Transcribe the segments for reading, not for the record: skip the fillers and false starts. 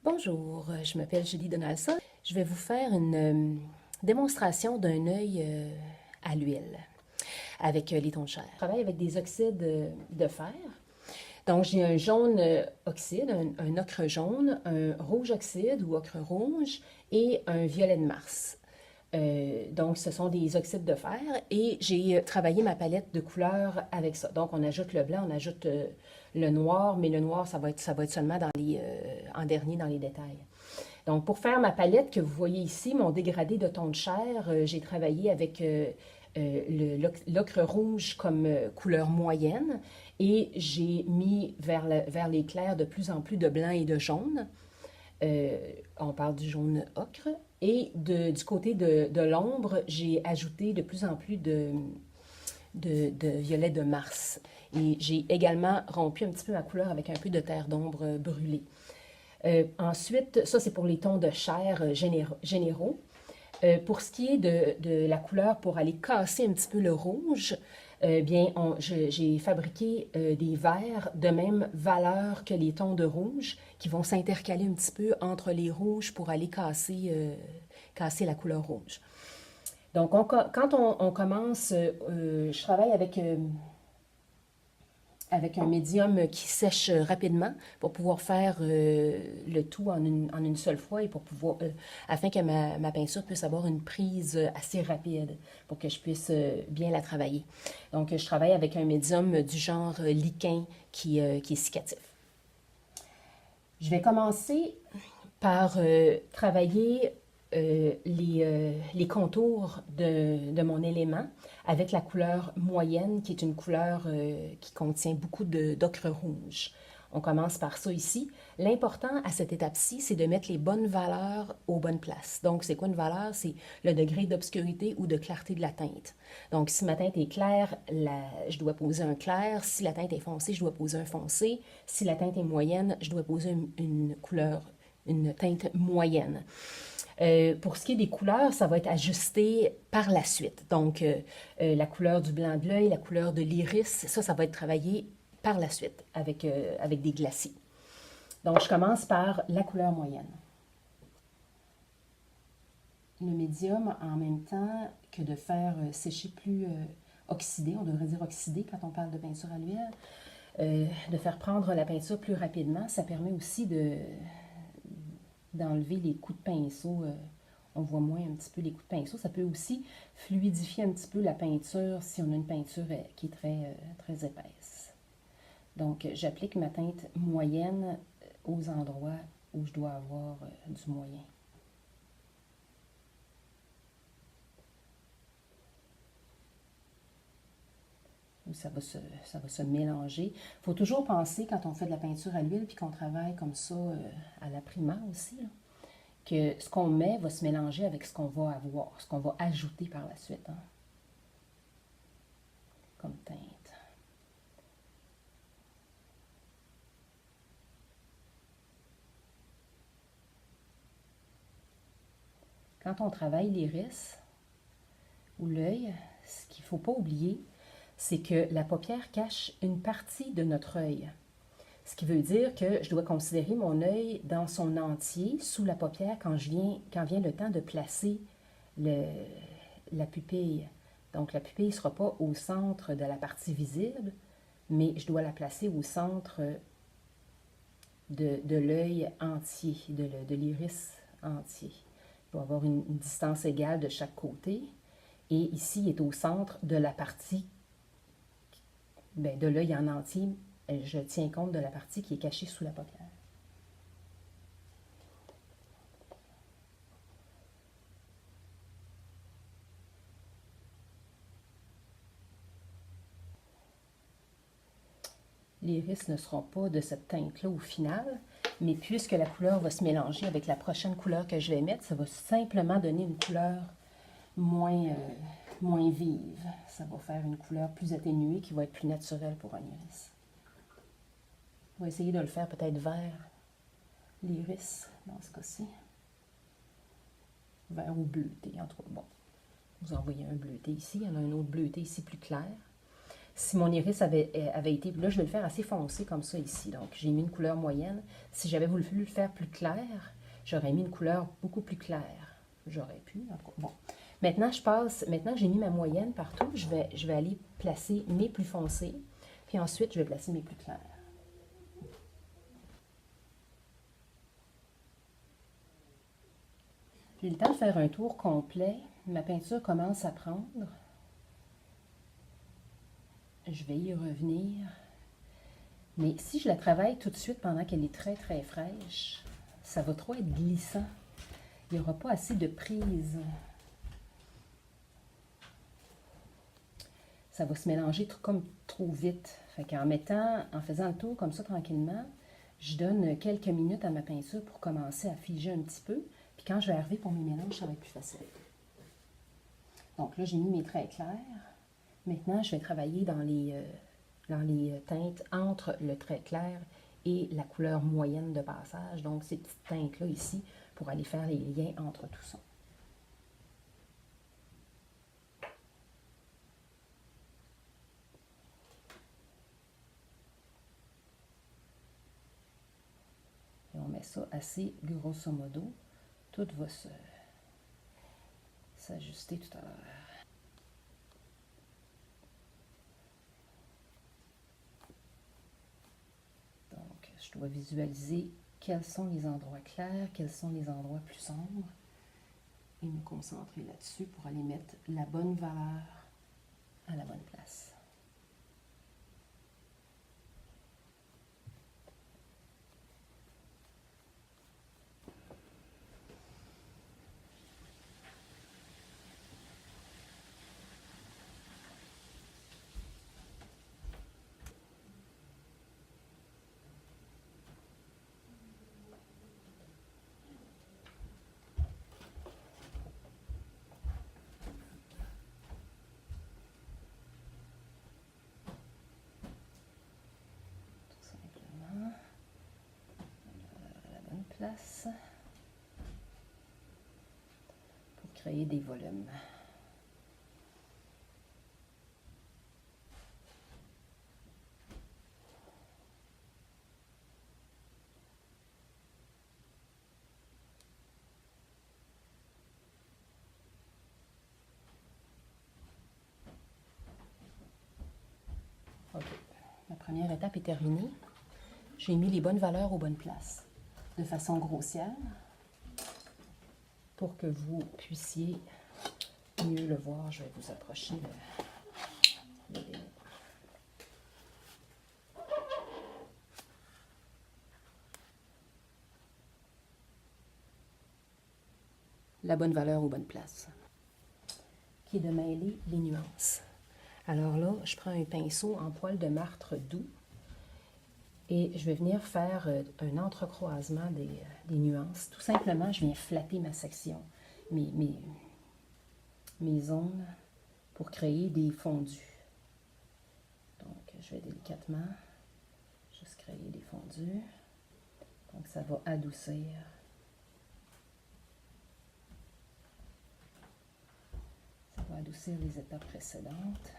Bonjour, je m'appelle Julie Donaldson. Je vais vous faire une démonstration d'un œil à l'huile avec les tons de chair. Je travaille avec des oxydes de fer. Donc, j'ai un jaune oxyde, un ocre jaune, un rouge oxyde ou ocre rouge et un violet de Mars. Donc, ce sont des oxydes de fer et j'ai travaillé ma palette de couleurs avec ça. Donc, on ajoute le blanc, on ajoute le noir, mais le noir, ça va être seulement en dernier dans les détails. Donc, pour faire ma palette que vous voyez ici, mon dégradé de ton de chair, j'ai travaillé avec l'ocre rouge comme couleur moyenne et j'ai mis vers les clairs de plus en plus de blanc et de jaune. On parle du jaune ocre. Et du côté de l'ombre, j'ai ajouté de plus en plus de violet de Mars. Et j'ai également rompu un petit peu ma couleur avec un peu de terre d'ombre brûlée. Ensuite, ça c'est pour les tons de chair généraux. Pour ce qui est de la couleur, pour aller casser un petit peu le rouge, bien, j'ai fabriqué des verres de même valeur que les tons de rouge qui vont s'intercaler un petit peu entre les rouges pour aller casser la couleur rouge. Donc, quand on commence, je travaille avec un médium qui sèche rapidement pour pouvoir faire le tout en une seule fois et pour pouvoir, afin que ma peinture puisse avoir une prise assez rapide pour que je puisse bien la travailler. Donc, je travaille avec un médium du genre liquin qui est cicatif. Je vais commencer par travailler les contours de mon élément avec la couleur moyenne, qui est une couleur qui contient beaucoup d'ocre rouge. On commence par ça ici. L'important à cette étape-ci, c'est de mettre les bonnes valeurs aux bonnes places. Donc, c'est quoi une valeur? C'est le degré d'obscurité ou de clarté de la teinte. Donc, si ma teinte est claire, je dois poser un clair. Si la teinte est foncée, je dois poser un foncé. Si la teinte est moyenne, je dois poser une couleur, une teinte moyenne. Pour ce qui est des couleurs, ça va être ajusté par la suite. Donc, la couleur du blanc de l'œil, la couleur de l'iris, ça va être travaillé par la suite avec des glacis. Donc, je commence par la couleur moyenne. Le médium, en même temps que de faire sécher plus oxydé, on devrait dire oxydé quand on parle de peinture à l'huile, de faire prendre la peinture plus rapidement, ça permet aussi d'enlever les coups de pinceau. On voit moins un petit peu les coups de pinceau. Ça peut aussi fluidifier un petit peu la peinture si on a une peinture qui est très épaisse. Donc, j'applique ma teinte moyenne aux endroits où je dois avoir du moyen. Ça va se mélanger. Il faut toujours penser, quand on fait de la peinture à l'huile puis qu'on travaille comme ça à la primaire aussi, là, que ce qu'on met va se mélanger avec ce qu'on va avoir, ce qu'on va ajouter par la suite, hein, comme teinte. Quand on travaille l'iris ou l'œil, ce qu'il ne faut pas oublier, c'est que la paupière cache une partie de notre œil. Ce qui veut dire que je dois considérer mon œil dans son entier sous la paupière quand vient le temps de placer la pupille. Donc la pupille ne sera pas au centre de la partie visible, mais je dois la placer au centre de l'œil entier, de l'iris entier. Il doit avoir une distance égale de chaque côté. Et ici, il est au centre de la partie de l'œil en entier. Je tiens compte de la partie qui est cachée sous la paupière. L'iris ne sera pas de cette teinte-là au final, mais puisque la couleur va se mélanger avec la prochaine couleur que je vais mettre, ça va simplement donner une couleur moins vive. Ça va faire une couleur plus atténuée qui va être plus naturelle pour un iris. On va essayer de le faire peut-être vert l'iris dans ce cas-ci. Vert ou bleuté, en tout cas. Bon, vous en voyez un bleuté ici. Il y en a un autre bleuté ici plus clair. si mon iris avait été... Là, je vais le faire assez foncé comme ça ici. Donc, j'ai mis une couleur moyenne. Si j'avais voulu le faire plus clair, j'aurais mis une couleur beaucoup plus claire. J'aurais pu. Bon. Maintenant, maintenant que j'ai mis ma moyenne partout, je vais aller placer mes plus foncés. Puis ensuite, je vais placer mes plus clairs. J'ai le temps de faire un tour complet. Ma peinture commence à prendre. Je vais y revenir. Mais si je la travaille tout de suite pendant qu'elle est très très fraîche, ça va trop être glissant. Il n'y aura pas assez de prise. Ça va se mélanger comme trop vite. Fait en faisant le tour comme ça tranquillement, je donne quelques minutes à ma peinture pour commencer à figer un petit peu. Puis quand je vais arriver pour mes mélanges, ça va être plus facile. Donc là, j'ai mis mes traits clairs. Maintenant, je vais travailler dans les teintes entre le trait clair et la couleur moyenne de passage. Donc, ces petites teintes-là ici, pour aller faire les liens entre tout ça. Et on met ça assez grosso modo. Tout va s'ajuster tout à l'heure. Je dois visualiser quels sont les endroits clairs, quels sont les endroits plus sombres et me concentrer là-dessus pour aller mettre la bonne valeur à la bonne place. Place pour créer des volumes. OK. La première étape est terminée. J'ai mis les bonnes valeurs aux bonnes places, de façon grossière, pour que vous puissiez mieux le voir. Je vais vous approcher le démon. La bonne valeur aux bonnes places, qui est de mêler les nuances. Alors là, je prends un pinceau en poil de martre doux et je vais venir faire un entrecroisement des nuances. Tout simplement, je viens flatter ma section, mes zones, pour créer des fondus. Donc, je vais délicatement juste créer des fondus. Donc, ça va adoucir. Ça va adoucir les étapes précédentes.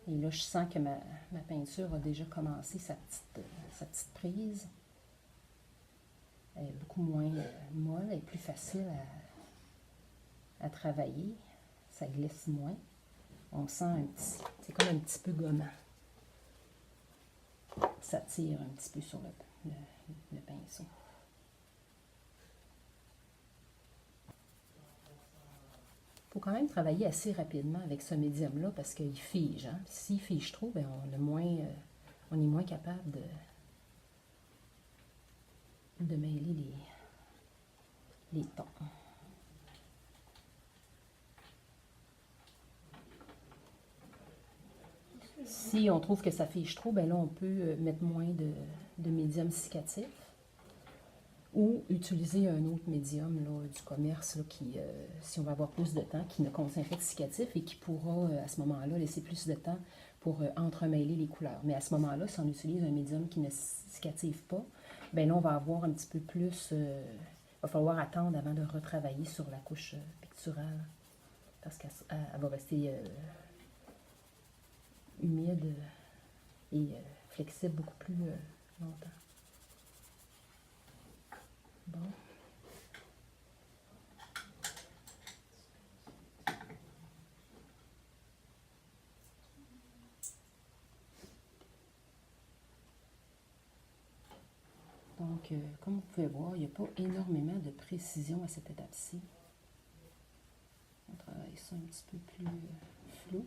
Et là, je sens que ma peinture a déjà commencé sa petite prise. Elle est beaucoup moins molle, elle est plus facile à travailler. Ça glisse moins. On sent c'est comme un petit peu gommant. Ça tire un petit peu sur le pinceau. Il faut quand même travailler assez rapidement avec ce médium-là parce qu'il fige. Hein? S'il fige trop, bien, on est moins capable de mêler les tons. Si on trouve que ça fige trop, bien là, on peut mettre moins de médium cicatif ou utiliser un autre médium là, du commerce là, qui, si on va avoir plus de temps, qui ne contient pas de cicatif et qui pourra à ce moment-là laisser plus de temps pour entremêler les couleurs. Mais à ce moment-là, si on utilise un médium qui ne cicative pas, bien là, on va avoir un petit peu plus... il va falloir attendre avant de retravailler sur la couche picturale parce qu'elle va rester humide et flexible beaucoup plus longtemps. Bon. Donc, comme vous pouvez voir, il n'y a pas énormément de précision à cette étape-ci. On travaille ça un petit peu plus flou.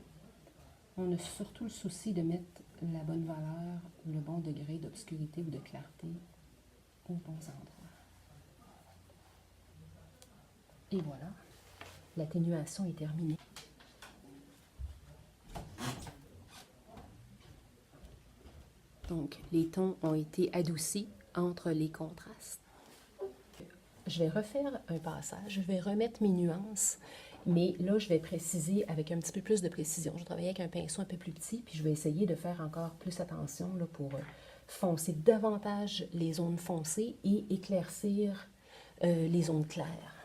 On a surtout le souci de mettre la bonne valeur, le bon degré d'obscurité ou de clarté aux bons endroits. Et voilà, l'atténuation est terminée. Donc, les tons ont été adoucis entre les contrastes. Je vais refaire un passage, je vais remettre mes nuances, mais là, je vais préciser avec un petit peu plus de précision. Je vais travailler avec un pinceau un peu plus petit, puis je vais essayer de faire encore plus attention là, pour foncer davantage les zones foncées et éclaircir les zones claires.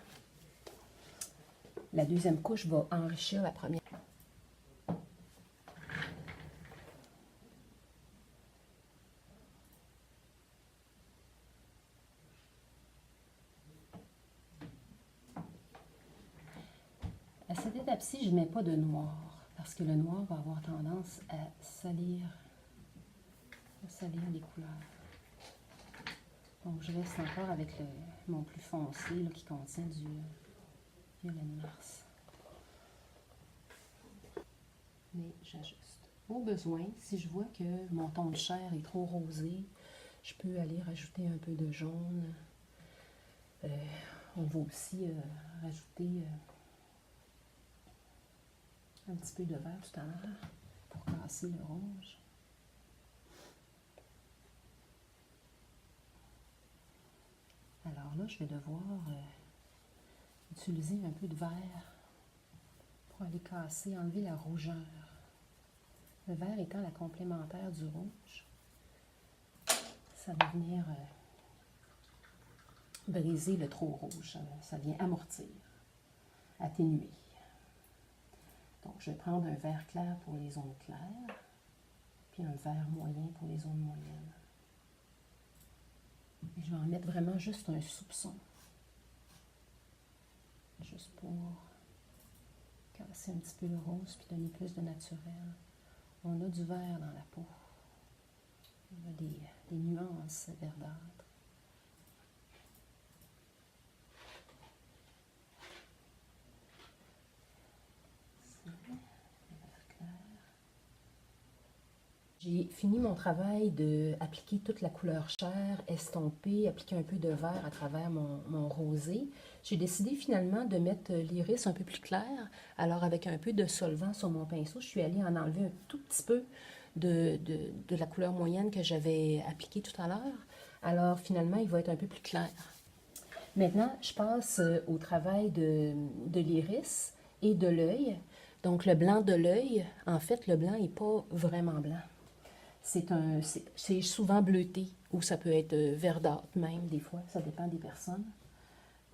La deuxième couche va enrichir la première. À cette étape-ci, je ne mets pas de noir, parce que le noir va avoir tendance à salir les couleurs. Donc, je reste encore avec mon plus foncé là, qui contient du violet de Mars. Mais j'ajuste. Au besoin, si je vois que mon ton de chair est trop rosé, je peux aller rajouter un peu de jaune. On va aussi rajouter un petit peu de vert tout à l'heure pour casser le rouge. Alors là, je vais devoir utiliser un peu de vert pour aller casser, enlever la rougeur. Le vert étant la complémentaire du rouge, ça va venir briser le trop rouge. Ça vient amortir, atténuer. Donc, je vais prendre un vert clair pour les zones claires, puis un vert moyen pour les zones moyennes. Et je vais en mettre vraiment juste un soupçon. Juste pour casser un petit peu le rose, puis donner plus de naturel. On a du vert dans la peau. On a des nuances verdâtres. J'ai fini mon travail d'appliquer toute la couleur chair, estomper, appliquer un peu de vert à travers mon rosé. J'ai décidé finalement de mettre l'iris un peu plus clair. Alors avec un peu de solvant sur mon pinceau, je suis allée en enlever un tout petit peu de la couleur moyenne que j'avais appliquée tout à l'heure. Alors finalement, il va être un peu plus clair. Maintenant, je passe au travail de l'iris et de l'œil. Donc le blanc de l'œil, en fait, le blanc n'est pas vraiment blanc. C'est souvent bleuté, ou ça peut être verdâtre même, des fois, ça dépend des personnes.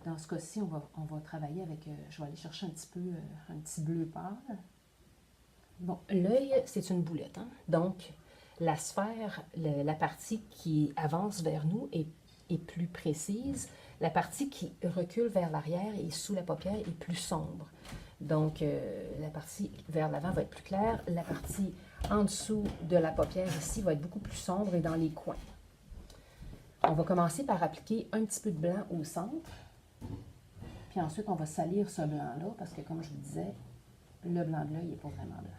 Dans ce cas-ci, on va travailler avec, je vais aller chercher un petit peu, un petit bleu pâle. Bon, l'œil, c'est une boulette, hein? Donc, la sphère, la partie qui avance vers nous est plus précise. La partie qui recule vers l'arrière et sous la paupière est plus sombre. Donc, la partie vers l'avant va être plus claire. La partie en dessous de la paupière ici va être beaucoup plus sombre et dans les coins. On va commencer par appliquer un petit peu de blanc au centre. Puis ensuite, on va salir ce blanc-là parce que, comme je vous disais, le blanc de l'œil n'est pas vraiment blanc.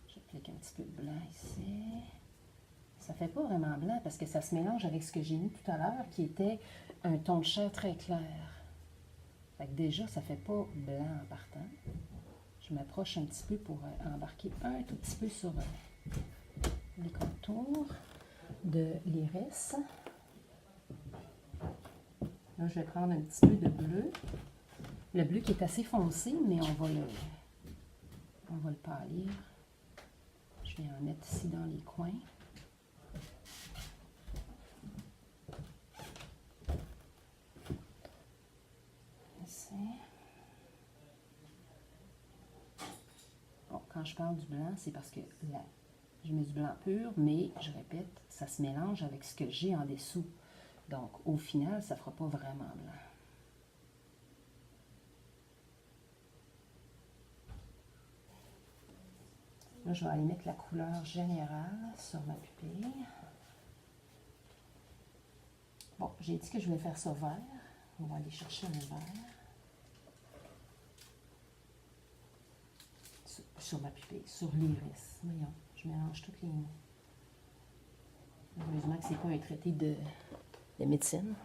J'applique un petit peu de blanc ici. Ça ne fait pas vraiment blanc parce que ça se mélange avec ce que j'ai mis tout à l'heure qui était un ton de chair très clair. Fait que déjà, ça ne fait pas blanc en partant. Je m'approche un petit peu pour embarquer un tout petit peu sur les contours de l'iris. Là, je vais prendre un petit peu de bleu. Le bleu qui est assez foncé, mais on va le pâlir. Je vais en mettre ici dans les coins. quand je parle du blanc, c'est parce que là, je mets du blanc pur, mais je répète, ça se mélange avec ce que j'ai en dessous. Donc, au final, ça ne fera pas vraiment blanc. Là, je vais aller mettre la couleur générale sur ma pupille. Bon, j'ai dit que je voulais faire ça vert. On va aller chercher un vert. Sur ma pupille, sur l'iris. Voyons, je mélange toutes les... Heureusement que c'est pas un traité de médecine.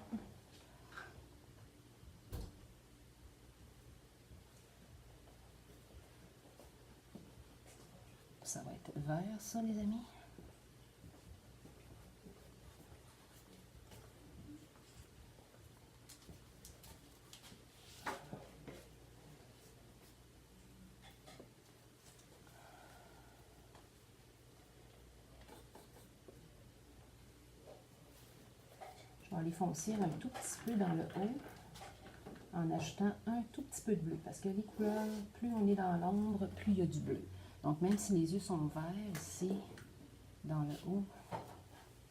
Ça va être vert, ça, les amis. Je vais aller foncer un tout petit peu dans le haut en ajoutant un tout petit peu de bleu. Parce que les couleurs, plus on est dans l'ombre, plus il y a du bleu. Donc, même si les yeux sont verts, ici, dans le haut,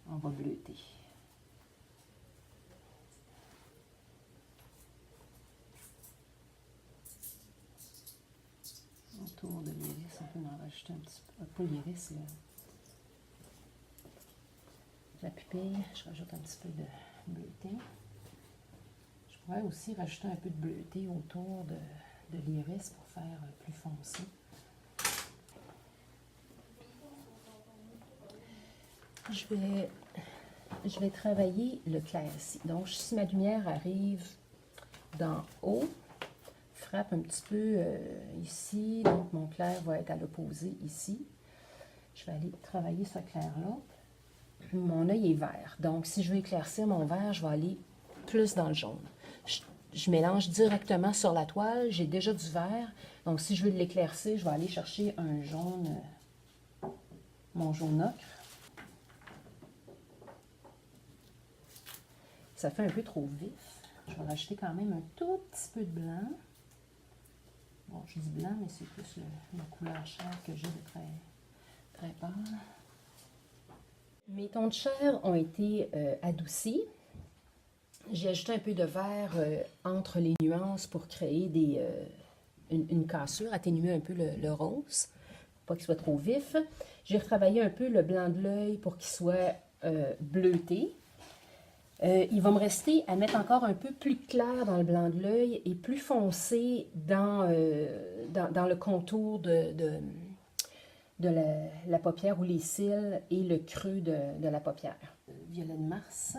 on va bleuter. Autour de l'iris, on peut en rajouter un petit peu. Pas l'iris, la pupille, je rajoute un petit peu de bleuté. Je pourrais aussi rajouter un peu de bleuté autour de l'iris pour faire plus foncé. Je vais travailler le clair ici. Donc, si ma lumière arrive d'en haut, frappe un petit peu ici, donc mon clair va être à l'opposé ici. Je vais aller travailler ce clair-là. Mon œil est vert, donc si je veux éclaircir mon vert, je vais aller plus dans le jaune. Je mélange directement sur la toile, j'ai déjà du vert, donc si je veux l'éclaircir, je vais aller chercher un jaune, mon jaune ocre. Ça fait un peu trop vif. Je vais rajouter quand même un tout petit peu de blanc. Bon, je dis blanc, mais c'est plus la couleur chair que j'ai de très, très pâle. Mes tons de chair ont été adoucis. J'ai ajouté un peu de vert entre les nuances pour créer une cassure, atténuer un peu le rose, pour pas qu'il soit trop vif. J'ai retravaillé un peu le blanc de l'œil pour qu'il soit bleuté. Il va me rester à mettre encore un peu plus clair dans le blanc de l'œil et plus foncé dans le contour de la paupière ou les cils et le creux de la paupière. Violet de Mars,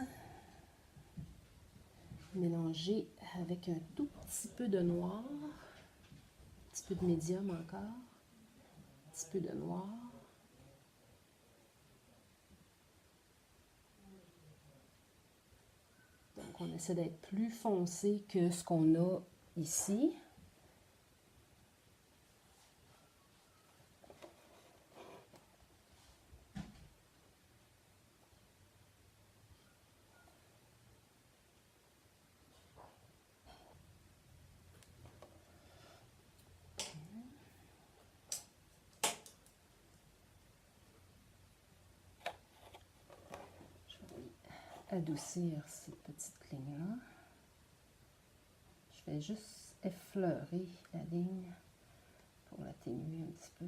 mélangé avec un tout petit peu de noir, un petit peu de médium encore, un petit peu de noir. Donc on essaie d'être plus foncé que ce qu'on a ici. Adoucir ces petites lignes-là. Je vais juste effleurer la ligne pour l'atténuer un petit peu.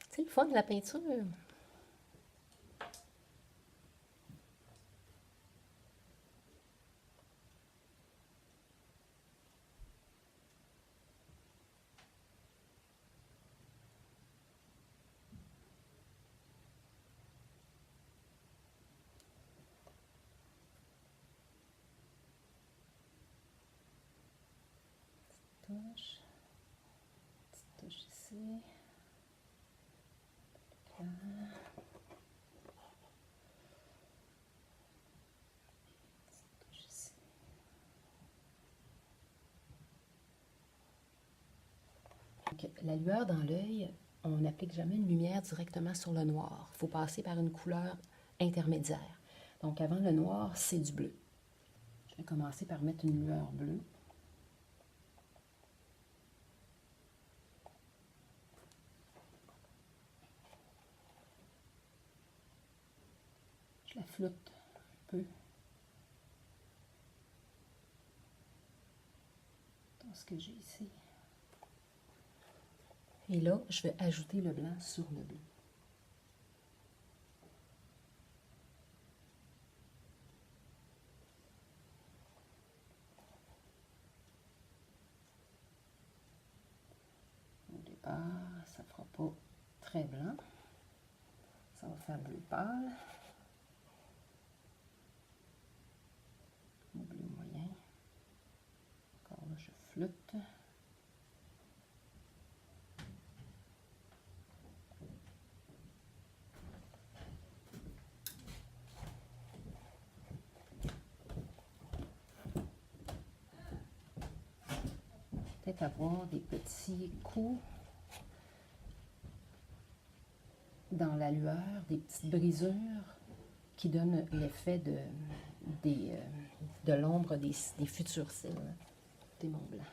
C'est le fun de la peinture. Petite touche ici. Donc, la lueur dans l'œil, on n'applique jamais une lumière directement sur le noir. Il faut passer par une couleur intermédiaire. Donc, avant le noir, c'est du bleu. Je vais commencer par mettre une lueur bleue. Je la floute un peu dans ce que j'ai ici. Et là, je vais ajouter le blanc sur le bleu. Au départ, ça ne fera pas très blanc. Ça va faire bleu pâle. Au bleu moyen. Encore là, je floute. Peut-être avoir des petits coups dans la lueur, des petites brisures qui donnent l'effet de l'ombre des futurs cils des Mont Blanc.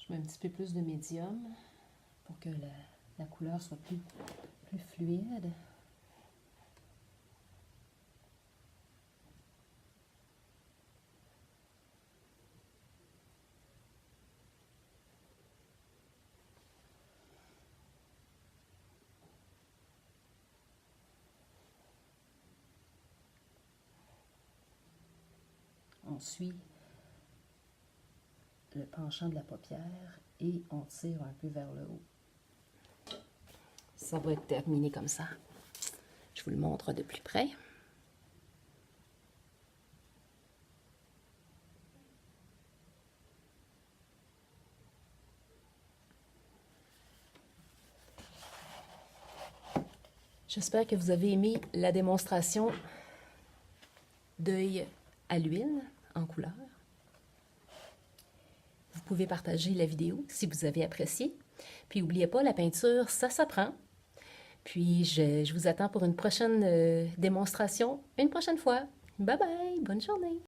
Je mets un petit peu plus de médium pour que la couleur soit plus fluide. On suit le penchant de la paupière et on tire un peu vers le haut. Ça va être terminé comme ça. Je vous le montre de plus près. J'espère que vous avez aimé la démonstration d'œil à l'huile en couleur. Vous pouvez partager la vidéo si vous avez apprécié. Puis n'oubliez pas, la peinture, ça s'apprend. Puis je vous attends pour une prochaine démonstration une prochaine fois. Bye bye, bonne journée!